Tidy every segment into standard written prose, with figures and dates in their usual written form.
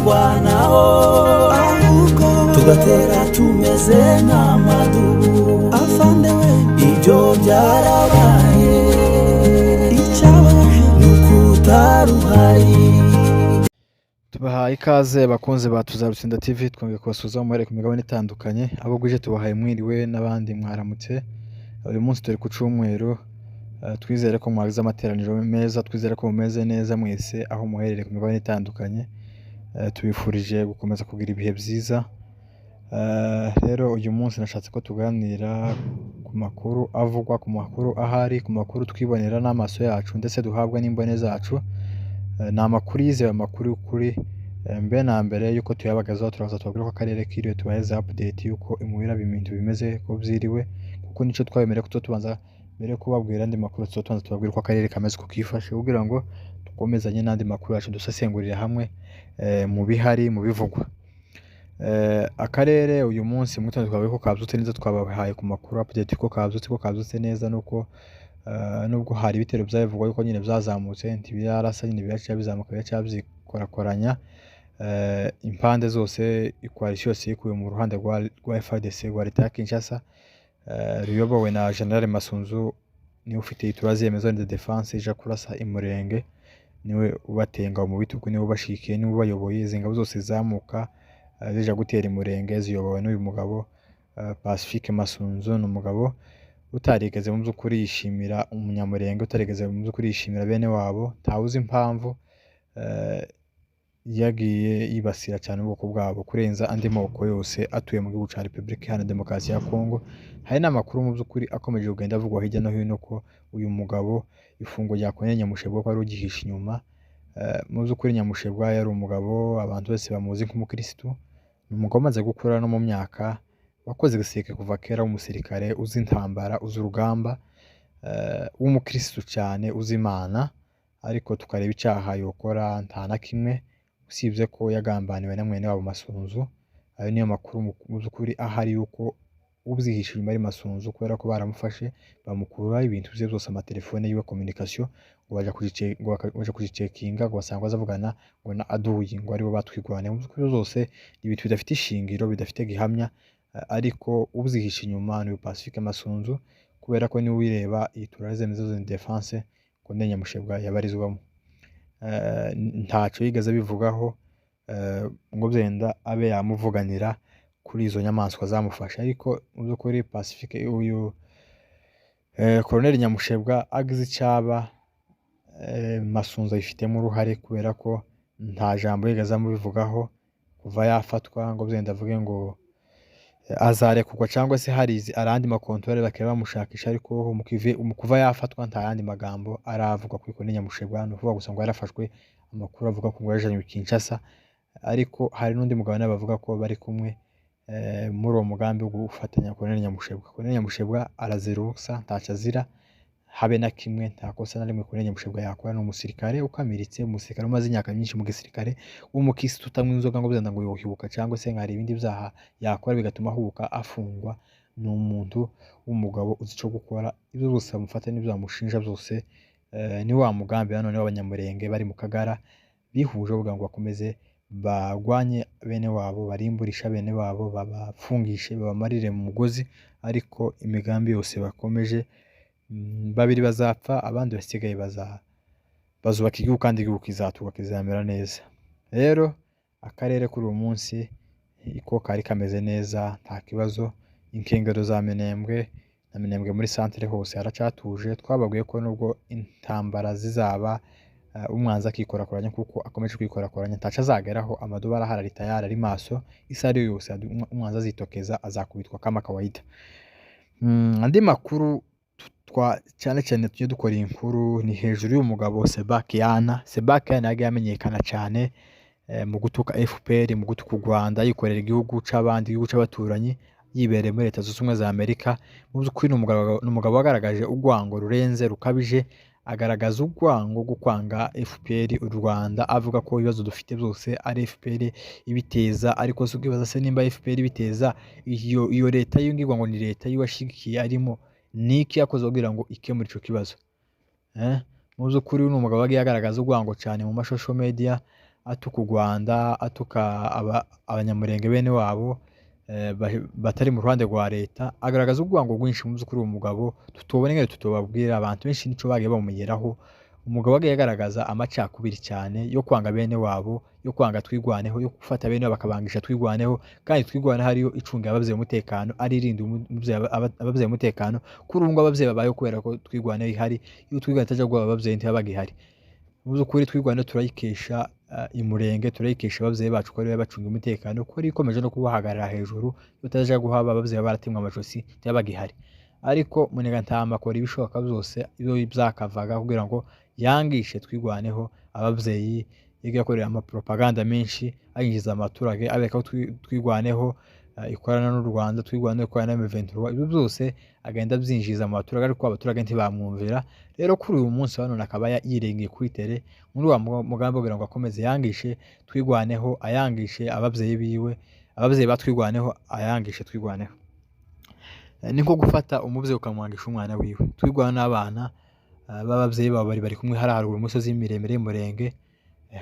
twirwanaho ahubwo tugatera tumeze nk'amadubu afandewe ibyo byarabaye icyabaye n'ukutaruhari. Tubahaye ikaze bakunze ba Tuzarutsinda TV, twongeye kubasuhuza mu ku migabane itandukanye, abo guje tubahaye mwiriwe n'abandi mwaramutse. Uyu munsi turi ku cyumweru, twizere ko mwagize amateraniro meza, twizere ko mumeze neza mwese aho muherereye ku migabane itandukanye. Tubifurije gukomeza kugira ibihe byiza. Rero uyu munsi nashatse ko tuganira ku makuru avugwa, ku makuru ahari, ku makuru twibonera n'amaso yacu ndetse duhabwa n'imbone zacu. Ni amakuru yizewe, amakuru y'ukuri. Mbe na mbere yuko tuyabagazaho turaza tubabwira ko akarere kiriwe tubaheza update yuko imuhira ibintu bimeze ko byiriwe, kuko nico twabemereye ko tubanza mbere yo kubabwira andi makuru tubanza tubabwira ko akarere kameze ko kifashe, kugira ngo dukomezanye n'andi makuru yacu dusesengurira hamwe mu bihari mu bivugwa. Akarere uyu munsi mutanze twabaye ko kabyutse neza, twabahaye ku makuru update ko kabyutse neza, nuko nubwo hari ibitero byavugwa yuko nyine byazamutse ntibirarasa, nyine biraca bizamuka biraca byikorakoranya. Impande zose coalition yose ikuye mu ruhande rwa FARDC rwa leta ya Kinshasa, ruyobowe na General Masunzu, niwe ufite iturazi yemezo de defense ija kurasa imurenge, niwe ubatenga mu bitugu, niwe ubashikiye, niwe ubayoboye. Izi ngabo zose zamuka zija gutera imurenge ziyobowe n'uyu mugabo Pacifique Masunzu. Ni umugabo utarigeze mu by'ukuri yishimira umunyamurenge, utarigeze mu by'ukuri yishimira bene wabo, ntawuzi impamvu yagiye yibasira cyane ubwoko bwabo kurenza andi moko yose atuye mu gihugu cya Repubulika Iharanira Demokarasi ya Kongo. Hari n'amakuru mu by'ukuri akomeje kugenda avugwa hirya no hino ko uyu mugabo ifungo rya Colonel Nyamushebwa ko ari ugihisha inyuma. Mu by'ukuri Nyamushebwa yari umugabo abantu bose bamuzi nk'umukirisitu, ni umugabo umaze gukura no mu myaka, wakoze gisirikare kuva kera, w'umusirikare uzi intambara, uzi urugamba, w'umukirisitu cyane, uzi Imana. Ariko tukareba icyaha yokora nta na kimwe, usibye ko yagambaniwe na mwene wabo Masunzu. Ayo niyo makuru mu by'ukuri ahari yuko ubyihisha inyuma ari Masunzu, kubera ko baramufashe bamukura ibintu bye byose, amatelefone yiwe, communication, ngo baje kuzicekinga ngo basanga bazavugana ngo na aduyi, ngo aribo batwigwane. Mu by'ukuri zose ibintu bidafite ishingiro, bidafite gihamya, ariko ubyihisha inyuma ni Pacifique Masunzu, kubera ko niwe wireba ituraze mezo de defense ko Nyamushebwa yabarizwamo. Ntacyo yigeze bivugaho ngo byenda abe yamuvuganira kuri izo nyamaswa zamufasha. Ariko mu by'ukuri Pacifique uyu Colonel Nyamushebwa agize icyaba, Masunzu ayifitemo uruhare, kubera ko nta jambo yigeze amubivugaho kuva yafatwa ngo byenda avuge ngo azarekugwa cyangwa se hari arandi makontorere bakaba bamushakisha. Ariko mu kuva yafatwa nta yandi magambo aravugwa kuri Colonel Nyamushebwa, no kuvuga gusa ngo yarafashwe. Amakuru avuga ko ngo yajanywe i Kinshasa, ariko hari n'undi mugabo nawe bavuga ko bari kumwe muri uwo mugambi wo gufatanya Colonel Nyamushebwa. Colonel Nyamushebwa arazira ubusa, ntacyo azira habe na kimwe, nta kosa na rimwe Colonel Nyamushebwa yakora. Ni umusirikare ukamiritse, umusirikare umaze imyaka myinshi mu gisirikare, w'umukirisitu utanywa inzoga ngo byenda ngo yohibuka cyangwa se nkari ibindi byaha yakora bigatuma ahubuka afungwa. Ni umuntu w'umugabo uzi icyo gukora, ibyo byose bamufata n'ibyo bamushinja byose ni wa mugambi none w'abanyamurenge bari mu Kagara bihuje kugira ngo bakomeze bagwanye bene wabo, barimburisha bene wabo, babafungishe, babamarire mu mugozi. Ariko imigambi yose bakomeje, babiri bazapfa, abandi basigaye bazubaka igihugu, kandi igihugu kizatuka kizamera neza. Rero akarere kuri uyu munsi iko kari kameze neza, nta kibazo. Inkengero za Minembwe na Minembwe muri centre hose haracatuje. Twababwiye ko nubwo intambara zizaba, umwanzi akikorakoranya, kuko akomeje kwikorakoranya, ntaca azageraho. Amadubara harari tayari ari maso, isari yose umwanzi azitokeza azakubitwa kama kawaida. Andi makuru cyane cyane tujye dukora inkuru ni hejuru y'umugabo Sebakiana. Sebakiana yagiye amenyekana cyane mu gutuka FPR, mu gutuka u Rwanda, yikorera igihugu c'abandi, igihugu c'abaturanyi, yibereye muri Leta Zunze Ubumwe za Amerika. Mu by'ukuri ni umugabo wagaragaje urwango rurenze rukabije, agaragaza urwango rwo kwanga FPR u Rwanda, avuga ko ibibazo dufite byose ari FPR ibiteza. Ariko se ukibaza se nimba FPR ibiteza, iyo leta yungirwa ngo ni leta yiwashigikiye arimo, niki yakoze kugira ngo ikemure ico kibazo? Mu by'ukuri ni umugabo wagiye agaragaza urwango cyane mu mashosho media, atuka u Rwanda, atuka abanyamurenge bene wabo batari mu ruhande rwa leta, agaragaza urwango rwinshi mu by'ukuri uwo mugabo tutobona ingene tutobabwira, abantu benshi nico bagiye bamumugeraho. Umugabo yagiye agaragaza amacakubiri cyane yo kwanga bene wabo, yo kwanga twigwaneho, yo gufata bene wabo bakabangisha twigwaneho, kandi twigwaneho ariyo icungira abavyeyi umutekano, ari irinda abavyeyi umutekano. Kuri ubu ngo abavyeyi babayeho kubera ko twigwaneho ihari, iyo twigwaneho itaja guhaba abavyeyi ntibaba bagihari. Mu by'ukuri twigwaneho turayikesha imurenge, turayikesha abavyeyi bacu ko aribo bacunga umutekano, ko ikomeje no kubahagarara hejuru, iyo itaja guhaba abavyeyi baratemwa amajosi ntibaba bagihari. Ariko Munigantama akora ibishoboka byose iyo byakavaga kugira ngo yangishe twigwaneho abavyeyi, yiga akorera amapropaganda menshi ayinjiza abaturage abereka ko twigwaneho ikorana n'u Rwanda, twigwaneho ikorana na M23. Ibyo byose agenda abyinjiza mu baturage ariko abaturage ntibamwumvira. Rero kuri uyu munsi wa none akaba yirengeye kuri tere muri wa mugambi kugira ngo akomeze yangishe twigwaneho, ayangishe abavyeyi biwe, abavyeyi batwigwaneho ayangishe twigwaneho. Ni nko gufata umuvyeyi ukamwangisha umwana wiwe. Twigwana n'abana b'abavyeyi babo bari kumwe hariya haruguru umusozi miremire y'umurenge,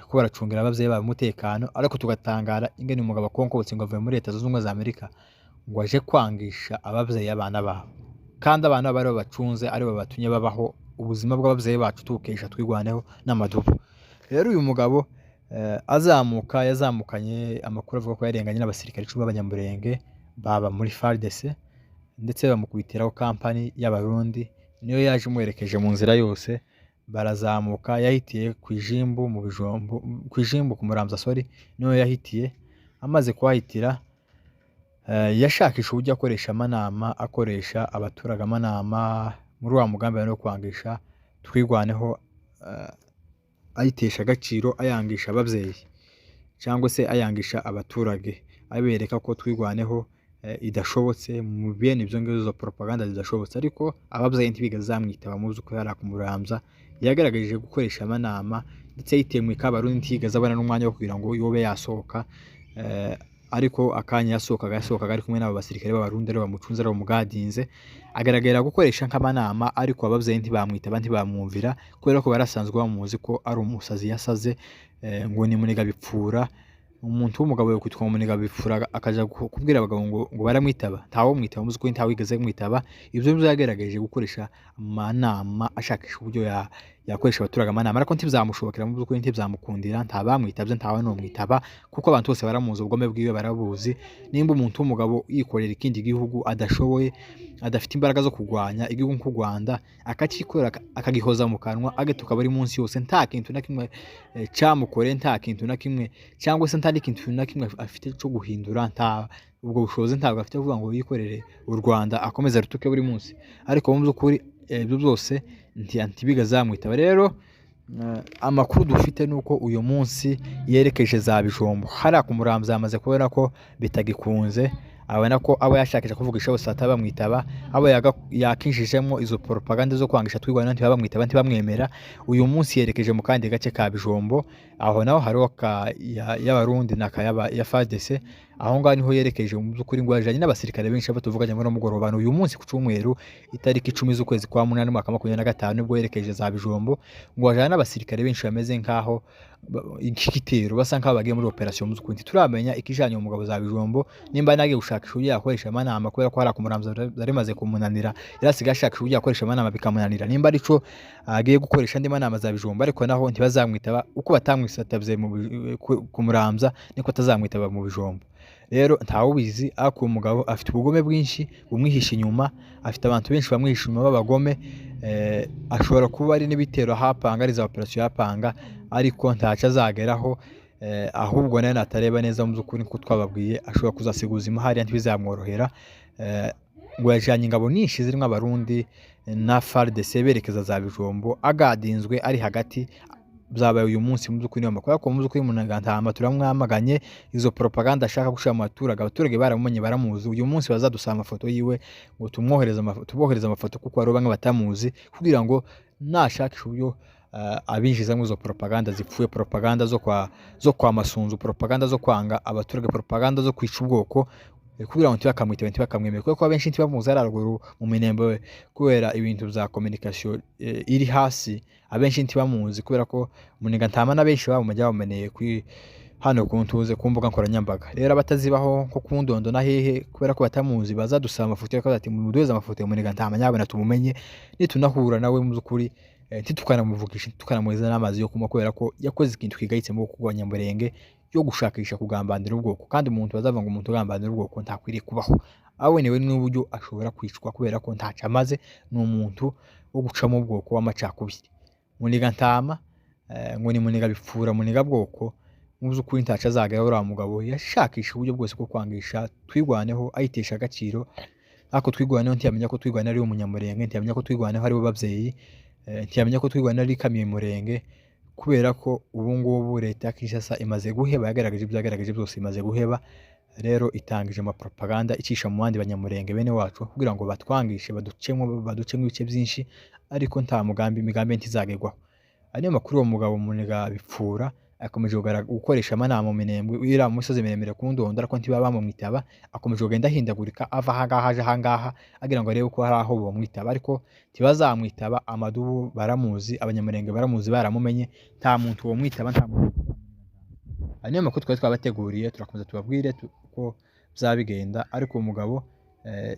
ko baracungira abavyeyi babo umutekano, ariko tugatangara ingene umugabo akonkobotse ngo avuye muri Leta Zunze Ubumwe za Amerika ngo aje kwangisha abavyeyi abana babo, kandi abana babo aribo bacunze, aribo batumye babaho. Ubuzima bw'abavyeyi bacu tukesha twigwaneho n'amadubu. Rero uyu mugabo azamuka yazamukanye amakuru avuga ko yarenganye n'abasirikare 10 b'abanyamurenge baba muri FARDC, ndetse bamukubitiraho kampani y'abarundi, niyo yaje umuherekeje mu nzira yose. Barazamuka yahitiye kwijimbu mu bijombo, kwijimbu ku Muramza niyo yahitiye. Amaze kuhahitira yashakisha uburyo akoresha amanama, akoresha abaturage amanama muri wa mugambi no kwangisha twigwaneho, ayitesha agaciro, ayangisha abavyeyi cyangwa se ayangisha abaturage, abereka ko twigwaneho idashobotse, mu bene ibyo ngizo propaganda zidashobotse. Ariko abavyeyi ntibigaza zamwitaba mu by'ukuri hariya ku Muramza. Yagaragaje gukoresha amanama ndetse yitemwe Kabarundi ntigaza abana n'umwanya wo kugira ngo yobe yasohoka, ariko akanya yasohokaga ari kumwe n'abo basirikare b'abarundi ari bamucunze ari umugadinze. Agaragara gukoresha nk'amanama, ariko abavyeyi ntibamwitaba ntibamwumvira kubera ko barasanzwe bamuzi ko ari umusazi yasaze, ngo ni Muniga bipfura. Umuntu w'umugabo yo kwitwa Muniga bipfura akaja kubwira abagabo ngo baramwitaba, ntawo mwitaba, muzi ko ntawo wigeze mwitaba. Ivyo byagerageje gukoresha amanama ashakisha uburyo yakoresha abaturage amanama, ariko ntivyamushobokera, mu by'ukuri ntivyamukundira, ntabamwitavye, ntawe no mwitaba, kuko abantu bose baramuzi, ubugome bwiwe barabuzi. Nimba umuntu w'umugabo yikorera ikindi gihugu adashoboye, adafite imbaraga zo kurwanya igihugu nk'u Rwanda, akakikora akagihoza mu kanwa, agatuka bari munsi yose, nta kintu na kimwe camukore, nta kintu na kimwe cyangwa se nta kintu na kimwe afite cyo guhindura, nta ubwo bushobozi ntabwo afite kuvuga ngo yikorere u Rwanda akomeza rutuke buri munsi. Ariko mu by'ukuri ibyo byose ntibiga zamwitaba. Rero amakuru dufite nuko uyu munsi yerekeje za Bijombo hariya ku Muramza, yamaze kubera ko bitagikunze, abona ko abo yashakisha kuvugisha bose atabamwitaba, abo yakinjijemo izo propaganda zo kwangisha twigwana ntibamwitaba, ntibamwemera. Uyu munsi yerekeje mu kandi gace ka Bijombo, aho naho hariho y'abarundi ya FARDC. Aho ngaho niho yerekeje mu by'ukuri ngo yajanye n'abasirikare benshi batuvuganye muri mugoroba uyu munsi ku Cyumweru itariki 10 z'ukwezi kwa 8 mwaka 2025, nibwo yerekeje za Bijombo ngo yajanye n'abasirikare benshi bameze nkaho igitero, basa nkaho bagiye muri operation mu by'ukuri. Turamenya ikijanye mu mugabo za Bijombo, nimba nagiye gushakisha uburyo yakoresha amanama kubera ko hari ku Muramza zarimaze kumunanira, yarasigaye ashakisha uburyo yakoresha amanama bikamunanira. Nimba arico agiye gukoresha andi manama za Bijombo, ariko naho ntibazamwitaba, uko batamwisatavye ku Muramza niko atazamwitaba mu Bijombo. Rero ntawo bizi, ako umugabo afite ubugome bwinshi bumwihisha inyuma, afite abantu benshi bamwihisha inyuma b'abagome. Ashobora kuba ari n'ibitero hapanga, ari za operation hapanga, ariko ntaca azageraho. Ahubwo nayo natareba neza mu by'ukuri ko twababwiye, ashobora kuzasiguza imahari ntibizamworohera. Ngo yajanye ingabo nyinshi zirimo abarundi na FARDC berekeza za Bijombo, agadinzwe ari hagati. Byabaye uyu munsi mu by'ukuri n'amakuru, ariko mu by'ukuri Munigantama turamwamaganye izo propaganda ashaka gushira mu abaturage baramumenye, baramuzi. Uyu munsi bazadusaba amafoto yiwe ngo tubohereza amafoto, kuko ari bamwe batamuzi, kugira ngo nashakisha uburyo abinjizamo izo propaganda zipfuye, propaganda zo kwa Masunzu, propaganda zo kwanga abaturage, propaganda zo kwica ubwoko. kugira ngo ntibakamwitabe ntibakamwemere kuko abenshi ntibamuzi ari haruguru mu Minembwe kubera ibintu bya communication iri hasi, abenshi ntibamuzi kubera ko Muniga Ntama n'abenshi bamujya bameneye hano kuntuze ku mbuga nkoranyambaga. Rero abatazibaho nko kundondo na hehe kubera ko batamuzi bazadusaba amafoto y'ako ati muduheze amafoto ya Muniga Ntama nyabona tumumenye, nitunahura nawe mu by'ukuri ntitukanamvugisha tukanamuheza n'amazi yo kunywa kubera ko yakoze ikintu kigayitse mu kurwanya Murenge yo gushakisha kugambanira ubwoko, kandi umuntu bazavuga ngo umuntu ugambanira ubwoko ntakwiriye kubaho, abonewe n'uburyo ashobora kwicwa kubera ko ntaco amaze, ni umuntu wo gucamo ubwoko w'amacakubiri. Muniga Ntama ngo ni Muniga bipfura Muniga bwoko, mu by'ukuri ntaco azageraho uriya mugabo yashakisha uburyo bwose bwo kwangisha twigwaneho ayitesha agaciro, ariko twigwaneho ntiyamenya ko twigwaneho ari umunyamurenge, ntiyamenya ko twigwaneho ari bo bavyeyi, ntiyamenya ko twigwaneho ari kamiye Murenge, kubera ko ubu ngubu leta ya Kinshasa imaze guheba, yagaragaje ibyo yagaragaje byose imaze guheba, rero itangije amapropaganda icisha mu bandi banyamurenge bene wacu kugira ngo batwangishe baducemo ibice byinshi, ariko nta imigambi ntizagerwaho. Niyo makuru uwo mugabo Muniga bipfura akomeje gukoresha amanama mu Minembwe iriya mu misozi miremire ku Ndondo, ariko ntibaba bamwitaba, akomeje kugenda ahindagurika ava ahangaha aje ahangaha agira ngo arebe ko hari aho bamwitaba, ariko ntibazamwitaba. Amadubu baramuzi, abanyamurenge baramuzi, baramumenye, nta muntu wamwitaba, nta muntu. Niyo makuru twari twabateguriye, turakomeza tubabwire uko bizabigenda, ariko uwo mugabo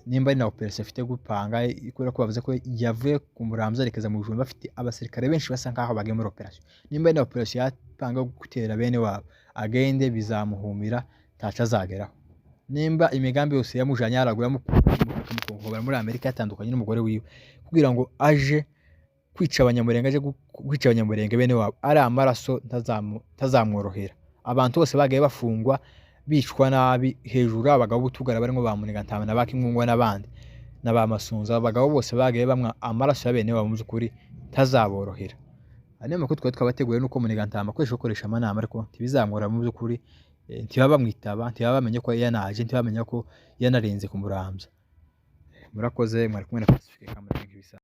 nimba ari na operation afite gupanga kubera ko bavuze ko yavuye ku Muramza arekeza mu Bijumba, bafite abasirikare benshi basa nkaho bagiye muri operation. Nimba ari na operation yapanga gutera bene wabo agende bizamuhumira ntaco azageraho. Nimba imigambi yose yamujanye haragura mukonkobera muri Amerika yatandukanye n'umugore wiwe kugira ngo aje kwica abanyamurenge, aje kwica abanyamurenge bene wabo, ari amaraso ntazamworohera. Abantu bose bagaye bafungwa bicwa nabi, hejuru abagabo butugara barimo ba Muniga Ntama na Bakimwungwa n'abandi n'abamasunza, abagabo bose bagaye bamwa amaraso ya bene wabo, mu by'ukuri ntazaborohera. Niyo makuru twari twabateguye nuko Muniga Ntama akoresha amanama, ariko ntibizamwora mu by'ukuri, ntibaba bamwitaba, ntibaba bamenye ko yanaje, ntibamenya ko yanarenze ku Muramza. Murakoze, mwari kumwe na Pacifique Kamara.